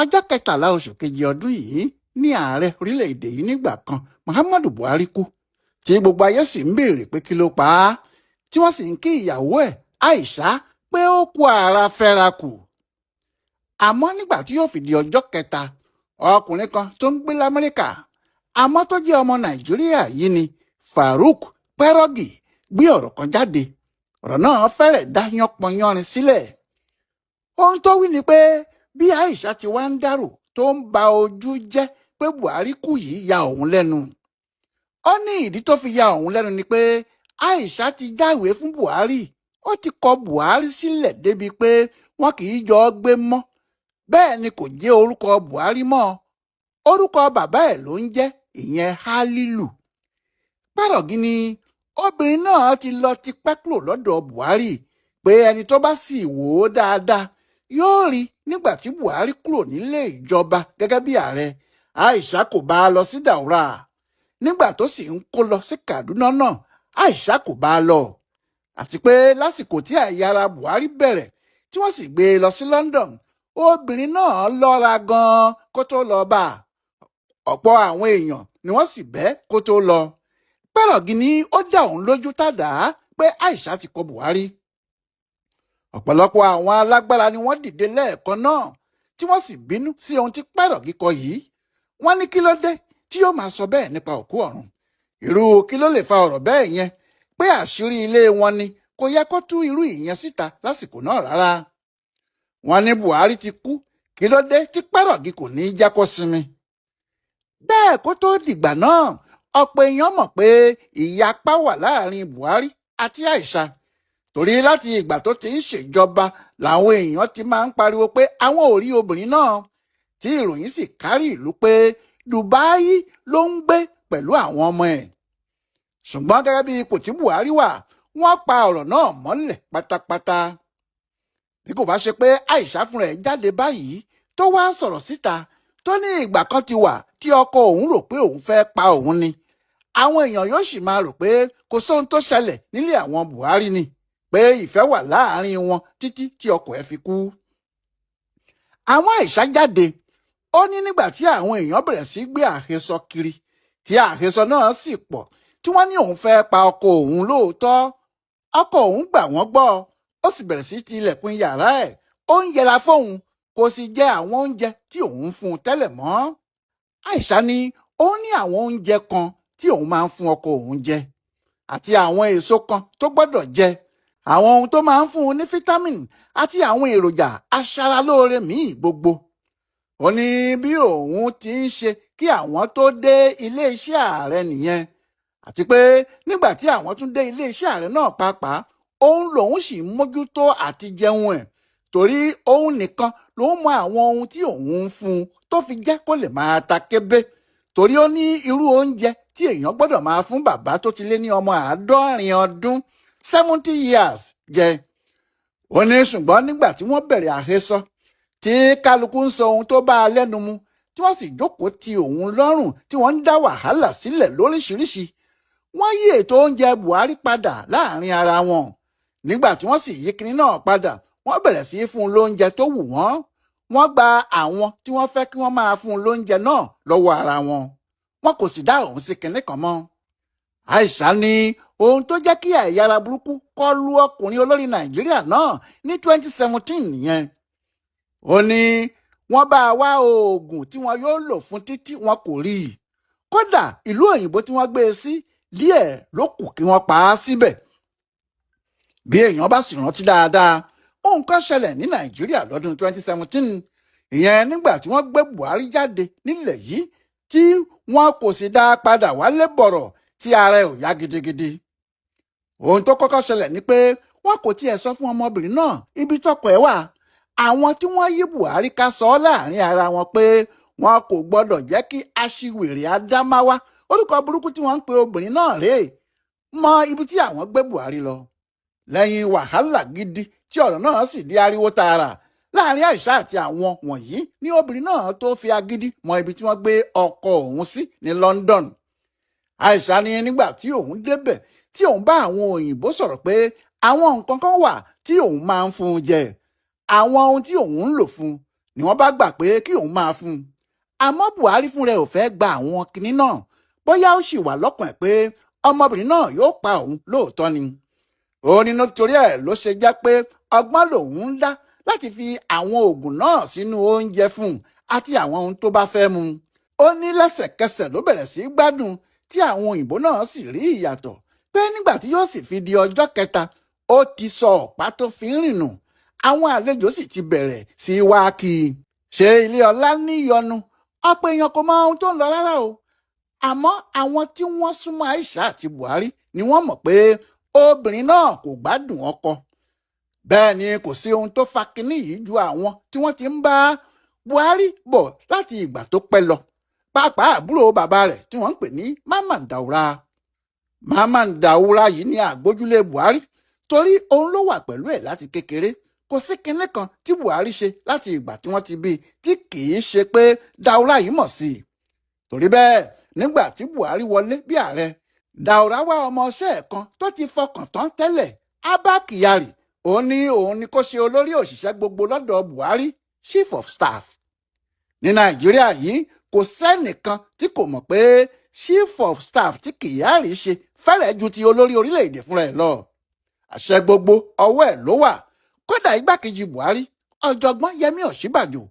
ọjọ́ 13 oṣù kejì ọdún yìí ní ààrẹ orílẹ̀-èdè yìí nígbà kan Muhammadu Buhari kú tí gbogbo ayé sì ń béèrè pé kí ló pa á tí wọ́n sì ń kí ìyàwó ẹ̀ Aisha pé ó kú ara fẹ́ra kù. àmọ́ nígbà tí yóò fi di ọjọ́ kẹta ọkùnrin kan tó ń gbé l'Amẹ́ríkà àmọ́ tó jẹ́ ọmọ Nàìjíríà yìí ni Farouk Pẹ́rọ́gì gbé ọ̀rọ̀ kan jáde. ọ̀rọ̀ náà fẹ́rẹ̀ dá yánpọnyánrin sílẹ̀. ohun tó wí ni pé bí Aisha ti wá ń dárò tó ń ba ojú jẹ́ pé Buhari kú yìí ya òun lẹ́nu. ó ní ìdí tó fi ya òun lẹ́nu ni pé Aisha ti jáwèé fún Buhari, ó ti kọ Buhari sílẹ̀ débi pé wọn kì í jọ ọ́ gbé mọ́. bẹ́ẹ̀ ni kò jẹ́ orúkọ Buhari mọ́, orúkọ bàbá ẹ̀ ló ń jẹ́, ìyẹn Halilu. Pẹ́rọ̀gì ni obìnrin náà ti lọ tipẹ́ kúrò lọ́dọ̀ Buhari pé ẹni tó bá sì wò ó dáadáa yóò rí nígbà tí Buhari kúrò nílé ìjọba gẹ́gẹ́ bí ààrẹ. Aisha kò bá a lọ sí Daura, nígbà tó sì ń kó lọ sí Kaduna náà Aisha kò bá a lọ. àti pé lásìkò tí àìyára Buhari bẹ̀rẹ̀ tí wọ́n sì gbé e lọ sí London, obìnrin náà lọ́ra gan-an kó tó lọ bá a. ọ̀pọ̀ àwọn èèyàn ni wọ́n sì bẹ́ kó tó lọ. Pẹ́rọ̀gì ni ó dá òun lójú tàdá pé Aisha ti kọ Buhari. ọ̀pọ̀lọpọ̀ àwọn alágbára ni wọ́n dìde lẹ́ẹ̀kan náà tí wọ́n sì bínú sí ohun tí Pẹ́rọ̀gì kọ yìí. wọ́n ní kí ló dé tí yóò máa sọ bẹ́ẹ̀ nípa òkú ọ̀run. irú kí ló lè fa ọ̀rọ̀ bẹ́ẹ̀ yẹn, pé àṣírí ilé wọn ni, kò yẹ kó tú irú ìyẹn síta lásìkò náà rárá. wọ́n ní Buhari ti kú, kí ló dé tí Pẹ́rọ̀gì kò ní jẹ́ kó sinmi. bẹ́ẹ̀ kó tó dìgbà náà ọ̀pọ̀ èèyàn mọ̀ pé ìyapa wà láàrin Buhari àti Aisha, torí láti ìgbà tó ti ń ṣèjọba làwọn èèyàn ti máa ń pariwo pé àwọn ò rí obìnrin náà, tí ìròyìn sì kárí ìlú pé Dubai ló ń gbé pẹ̀lú àwọn ọmọ ẹ̀. ṣùgbọ́n gẹ́gẹ́ bí ipò tí Buhari wà, wọ́n pa ọ̀rọ̀ náà mọ́lẹ̀ pátápátá. bí kò bá ṣe pé Aisha fúnra ẹ̀ jáde báyìí tó wá sọ̀rọ̀ síta tó ní ìgbà kan ti wà tí ọkọ òun rò pé òun fẹ́ pa òun ni, àwọn èèyàn yóò sì máa rò pé kò sóhun tó ṣẹlẹ̀ nílé àwọn Buhari ni, pé ìfẹ́ wà láàrin wọn títí tí ọkọ ẹ̀ fi kú. àwọn Aisha jáde, ó ní nígbà tí àwọn èèyàn bẹ̀rẹ̀ sí gbé àhesọ kiri tí àhesọ náà sì pọ̀, tí wọ́n ní òun fẹ́ pa ọkọ òun lóòótọ́, ọkọ òun gbà wọ́n gbọ́, ó sì bẹ̀rẹ̀ sí ti ilẹ̀kùn yàrá ẹ̀, ó ń yẹra fóun, kò sì jẹ àwọn oúnjẹ tí òun fún un tẹ́lẹ̀ mọ́. Aisha ní òun ní àwọn oúnjẹ kan tí òun máa ń fún ọkọ òun jẹ, àti àwọn èso kan tó gbọ́dọ̀ jẹ, àwọn ohun tó máa ń fún un ní fítámìn àti àwọn èròjà aṣaralóore míì gbogbo. ó ní bí òun ti ń ṣe kí àwọn tó dé iléeṣẹ́ ààrẹ nìyẹn, àti pé nígbà tí àwọn tún dé iléeṣẹ́ ààrẹ náà pàápàá òun lòun sì ń mójútó àti jẹun ẹ̀, torí òun nìkan ló ń mọ àwọn ohun tí òun ń fún un tó fi jẹ́ kó lè máa ta kébé, torí ó ní irú oúnjẹ tí èèyàn gbọ́dọ̀ máa fún bàbá tó ti lé ní ọmọ 70 ọdún 70 years jẹ. ó ní ṣùgbọ́n nígbà tí wọ́n bẹ̀rẹ̀ àhesọ tí kálukú ń sọ ohun tó bá a lẹ́nu mu, tí wọ́n sì jókòó ti òun lọ́rùn, tí wọ́n ń dá wàhálà sílẹ̀ lóríṣiríṣi, wọ́n yí ètò oúnjẹ Buhari padà láàrin ara wọn. nígbà tí wọ́n sì yí kinní náà padà, wọ́n bẹ̀rẹ̀ sí í fún un lóúnjẹ tó wù wọ́n. wọ́n gba àwọn tí wọ́n fẹ́ kí wọ́n máa fún un lóúnjẹ náà lọ́wọ́ ara wọn, wọn kò sì dá òun sí kinní kan mọ́. Aisha ní ohun tó jẹ́ kí àìyára burúkú kọlu ọkùnrin olórí Nàìjíríà náà ní 2017 nìyẹn. ó ní wọ́n bá a wá oògùn tí wọn yóò lò fún títí wọn kò rí i, kódà ìlú òyìnbó tí wọ́n gbé e sí díẹ̀ ló kù kí wọ́n pa á síbẹ̀. bí èèyàn bá sì rántí dáadáa, ohun kan ṣẹlẹ̀ ní Nàìjíríà lọ́dún 2017, ìyẹn nígbà tí wọ́n gbé Buhari jáde nílẹ̀ yìí tí wọn kò sì dá a padà wálé bọ̀rọ̀ tí ara ẹ̀ ò yá gidigidi. ohun tó kọ́kọ́ ṣẹlẹ̀ ni pé wọn kò tiẹ̀ sọ fún ọmọbìnrin náà ibi tọ́kọ ẹ̀ wà. àwọn tí wọ́n yí Buhari ká sọ láàrin ara wọn pé wọn kò gbọ́dọ̀ jẹ́ kí aṣiwèrè Adámáwá, orúkọ burúkú tí wọ́n ń pe obìnrin náà rèé, mọ ibi tí àwọn gbé Buhari lọ. lẹ́yìn wàhálà gidi tí ọ̀rọ̀ náà sì di ariwo tààrà láàrin Aisha àti àwọn wọ̀nyí, ní obìnrin náà tó fi agídí mọ ibi tí wọ́n gbé ọkọ òun sí ní London. Aisha ní nígbà tí òun débẹ̀ tí òun bá àwọn òyìnbó sọ̀rọ̀ pé àwọn nǹkan kan wà tí òun máa ń fún un jẹ, àwọn ohun tí òun ń lò fún ni wọ́n bá gbà pé kí òun máa fún un. Àmọ́ Buhari fún rẹ̀ ò fẹ́ gba àwọn kinní náà, bóyá ó sì wà lọ́kàn ẹ̀ pé ọmọbìnrin náà yóò pa òun lóòótọ́ ni. Ó ní nítorí ẹ̀ ló ṣe jẹ́ pé ọgbọ́n lòun ń dá láti fi àwọn oògùn náà sínú oúnjẹ fún un àti àwọn ohun tó bá fẹ́ mu. Ó ní lẹ́sẹ̀kẹsẹ̀ ló bẹ̀rẹ̀ sí í gbádùn, tí àwọn òyìnbó náà sì rí ìyàtọ̀, pé nígbà tí yóò sì fi di ọjọ́ kẹta ó ti sọ ọ̀pá tó fi ń rìn nù. Àwọn àlejò sì ti bẹ̀rẹ̀ sí í wá kí i. Ṣé ilé ọlá níyọnu? Ọ̀pọ̀ èèyàn kò mọ ohun tó ń lọ rárá o. Àmọ́ àwọn tí wọ́n súnmọ́ Aisha àti Buhari ni wọ́n mọ̀ pé obìnrin náà kò gbádùn ọkọ. Bẹ́ẹ̀ ni kò sí ohun tó fa kinní yìí ju àwọn tí wọ́n ti ń bá Buhari bọ̀ láti ìgbà tó pẹ́ lọ, pàápàá àbúrò bàbá rẹ̀ tí wọ́n ń pè ní Mamman Daura. Mamman Daura yìí ní àgbójúlé Buhari torí òun ló wà pẹ̀lú ẹ̀ láti kékeré. Kò sí kinní kan tí Buhari ṣe láti ìgbà tí wọ́n ti bí tí kì í ṣe pé Daura yìí mọ̀ sí i. Torí bẹ́ẹ̀ nígbà tí Buhari wọlé bí ààrẹ, Daura wá ọmọọṣẹ́ ẹ̀ kan tó ti fọkàn tán tẹ́lẹ̀, Abba Kyari. Ó ní òun ni kó ṣe olórí òṣìṣẹ́ gbogbo lọ́dọ̀ Buhari, chief of staff. Ní Nàìjíríà yìí kò sẹ́nìkan tí kò mọ̀ pé chief of staff tí Kyari ṣe fẹ́rẹ̀ ju ti olórí orílẹ̀-èdè fúnra ẹ̀ lọ. Àṣẹ gbogbo ọwọ́ ẹ̀ ló wà. Kódà igbákejì Buhari, ọ̀jọ̀gbọ́n Yẹmí Ọ̀ṣínbàjò,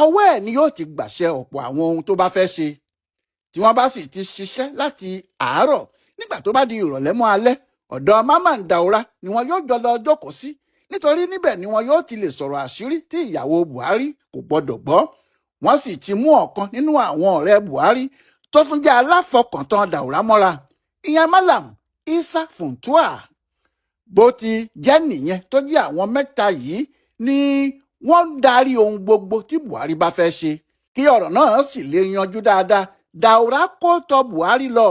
ọwọ́ ẹ̀ ni yóò ti gbàṣẹ ọ̀pọ̀ àwọn ohun tó bá fẹ́ ṣe. Tí wọ́n bá sì ti ṣiṣẹ́ láti àárọ̀, nígbà tó bá di ìrọ̀lẹ́ mọ́ alẹ́, ọ̀dọ̀ Mamman Daura ni wọn yóò jọ lọ jókòó sí, nítorí níbẹ̀ ni wọn yóò ti lè sọ̀rọ̀ àṣírí tí ìyàwó Buhari kò gbọdọ̀ gbọ́. Wọ́n sì ti mú ọ̀kan nínú àwọn ọ̀rẹ́ Buhari tó tún jẹ́ aláfọkàntán Daura mọ́ra, ìyẹn Malam Isa Funtua. Bó ti jẹ́ nìyẹn tó jẹ́ àwọn mẹ́ta yìí ni wọ́n ń darí ohun gbogbo tí Buhari bá fẹ́ ṣe. Kí ọ̀rọ̀ náà sì lè yanjú dáadáa, Daura kó tọ Buhari lọ,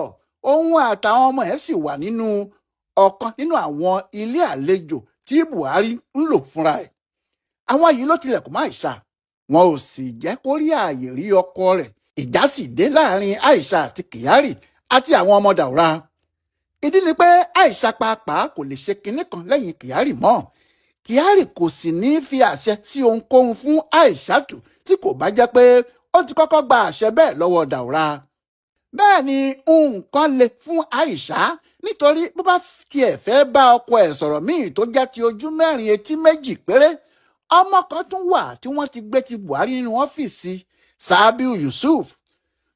òun àtàwọn ọmọ ẹ̀ sì wà nínú ọ̀kan nínú àwọn ilé àlejò tí Buhari ń lò fúnra ẹ̀. Àwọn yìí ló tilẹ̀kùn mọ́ Aisha, wọn ò sì jẹ́ kó rí ààyè rí ọkọ rẹ̀. Ìjà sì dé láàrin Aisha àti Kyari àti àwọn ọmọ Daura. Ìdí ni pé Aisha pàápàá kò lè ṣe kinní kan lẹ́yìn Kyari mọ́. Kyari kò sì ní fi àṣẹ sí ohunkóhun fún Aishatu tí kò bá jẹ́ pé ó ti kọ́kọ́ gba àṣẹ bẹ́ẹ̀ lọ́wọ́ Daura. Bẹ́ẹ̀ ni nǹkan le fún Aisha, nítorí bó bá tiẹ̀ fẹ́ bá ọkọ ẹ̀ sọ̀rọ̀ míì tó jẹ́ ti ojú mẹ́rin etí méjì péré, ọmọ kan tún wà tí wọ́n ti gbé ti Buhari nínú ọ́fíìsì, Sabiu Yusuf.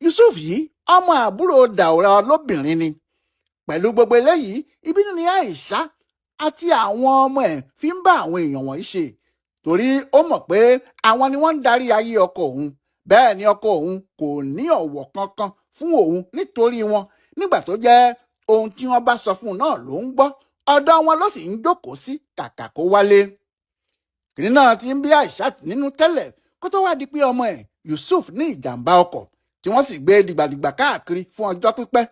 Yusuf yìí ọmọ àbúrò Daura lóbìnrin ni. Pẹ̀lú gbogbo eléyìí, ìbínú ni Aisha àti àwọn ọmọ ẹ̀ fi ń bá àwọn èèyàn wọ̀nyí ṣe, torí ó mọ̀ pé àwọn ni wọ́n ń darí ayé ọkọ òun. Bẹ́ẹ̀ ni ọkọ òun kò ní ọ̀wọ̀ kankan fún òun nítorí wọn. Nígbà tó jẹ́ ohun tí wọ́n bá sọ fún un náà ló ń gbọ́, ọ̀dọ̀ wọn ló sì ń jókòó sí kàkà kó wálé. Kìnìún náà ti ń bí Aisha nínú tẹ́lẹ̀ kó tó wá di pé ọmọ ẹ̀ Yusuf ní ìjàmbá ọkọ̀ tí wọ́n sì gbé dìgbàdìgbà káàkiri fún ọjọ́ pípẹ́.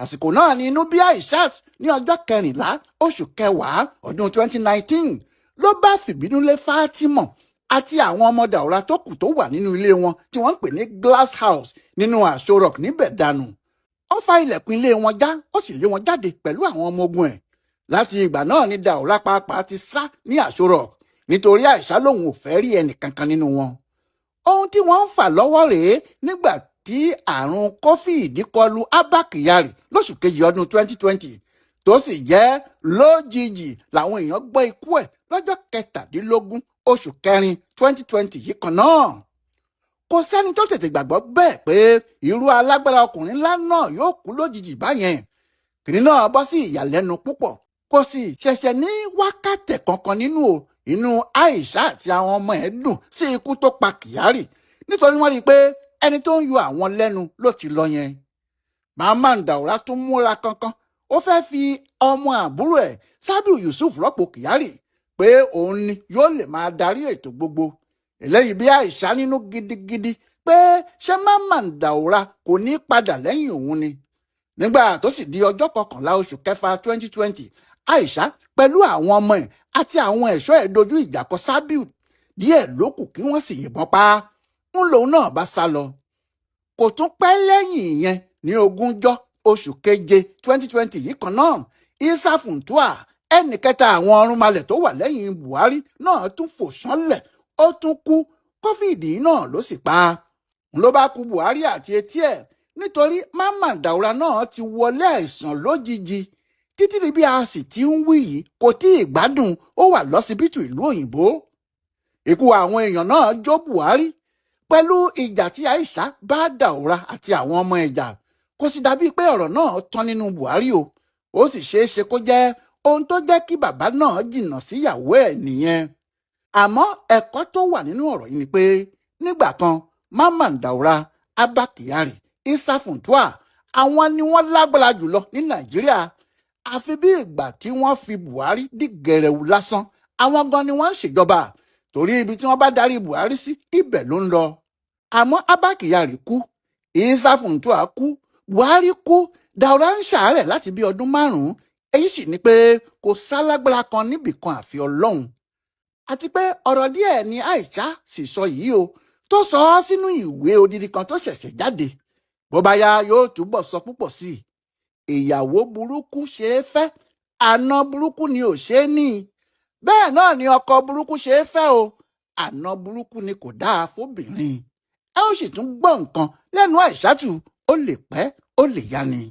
Àsìkò náà ni inú bí Aisha ní ọjọ́ 14 oṣù kẹwàá ọdún 2019 ló bá fìbínú lé Fatima àti àwọn ọmọ Daura tó kù tó wà nínú ilé wọn tí wọ́n ń pè ní glass house nínú Aso Rock níbẹ̀ dànù. Ó fa ilẹ̀kùn ilé wọn já, ó sì lé wọn jáde pẹ̀lú àwọn ọmọ ogun ẹ̀. Láti ìgbà náà ni Daura pàápàá ti sá ní Aso Rock nítorí Aisha lòun ò fẹ́ rí ẹnì kankan nínú wọn. Ohun tí wọ́n ń fà lọ́wọ́ rèé nígbà tí àrùn COVID kọlu Abba Kyari lóṣù kejì ọdún 2020, tó sì jẹ́ lójijì làwọn èèyàn gbọ́ ikú ẹ̀ lọ́jọ́ 17 oṣù kẹrin 2020 yìí kan náà. Kò sẹ́ni tó tètè gbàgbọ́ bẹ́ẹ̀ pé irú alágbára ọkùnrin ńlá náà yóò kú lójijì báyẹn. Kìnìún náà bọ́ sí ìyàlẹ́nu púpọ̀. Kò sì ṣẹ̀ṣẹ̀ ní wákàtí kankan inú Aisha àti àwọn ọmọ ẹ̀ dùn sí ikú tó pa Kyari, nítorí wọ́n rí i pé ẹni tó ń yọ àwọn lẹ́nu ló ti lọ yẹn. Mamman Daura tún múra kankan, ó fẹ́ fi ọmọ àbúrò ẹ̀ Sabiu Yusuf rọ́pò Kyari, pé òun ni yóò lè máa darí ètò gbogbo. Eléyìí bí Aisha nínú gidigidi pé ṣé Mamman Daura kò ní padà lẹ́yìn òun ni. Nígbà tó sì di ọjọ́ 11 oṣù kẹfà 2020, Aisha pẹ̀lú àwọn ọmọ ẹ̀ àti àwọn ẹ̀ṣọ́ ẹ̀ dojú ìjà kọ Sabiu. Díẹ̀ ló kù kí wọ́n sì yìnbọn pa á. ń lòun náà bá sá lọ. Kò tún pẹ́ lẹ́yìn ìyẹn ní 20 oṣù keje 2020 yìí kan náà, Isa Funtua, ẹnì kẹta àwọn ọ̀rúnmalẹ̀ tó wà lẹ́yìn Buhari náà tún fò ṣánlẹ̀, ó tún kú covid náà ló sì pa ló bá kú Buhari àti etí ẹ̀ nítorí Mama Daura náà ti wọlé àìsàn lójijì títí di bí a sì ti ń wí yìí kò tí ì gbádùn, ó wà lọ́sibítù ìlú òyìnbó. Ikú àwọn èèyàn náà jó Buhari pẹ̀lú ìjà tí Aisha bá Daura àti àwọn ọmọ ẹ̀jà. Kò sì dàbí pé ọ̀rọ̀ náà tán nínú Buhari o, ó sì ṣeé ṣe kó jẹ́ ohun tó jẹ́ kí bàbá náà jìnnà síyàwó ẹ̀ nìyẹn. Àmọ́ ẹ̀kọ́ tó wà nínú ọ̀rọ̀ yìí ni pé nígbà kan Mama Daura, Abba Kyari, Isa Funtua, àwọn ni wọ́n lágbára jùlọ ní Nàìjíríà. Àfi bí ìgbà tí wọ́n fi Buhari dí gẹ̀rẹ̀wù lásán, àwọn gan ni wọ́n ń ṣèjọba torí ibi tí wọ́n bá darí Buhari sí ibẹ̀ ló ń lọ. Àmọ́ Abba Kyari kú, Isa Funtua kú, Buhari kú, Daura ń ṣàárẹ̀ láti bí ọdún 5. Èyí sì ni pé kò sálágbára kan níbìkan àfi Ọlọ́run. Àti pé ọ̀rọ̀ díẹ̀ ni Aisha sì sọ yìí o, tó sọ ọ́ sínú ìwé odidi kan tó ṣẹ̀ṣẹ̀ jáde. Bó bá yá yóò túbọ̀ sọ púpọ̀ sí i. Ìyàwó burúkú ṣe é fẹ́, àna burúkú ni ò ṣe é ní. Bẹ́ẹ̀ náà ni ọkọ burúkú ṣe é fẹ́ o, àna burúkú ni kò dáa fóbìnrin. Ẹ ó sì tún gbọ́ nǹkan lẹ́nu Aishatu, ó lè pẹ́ ó lè yá ni.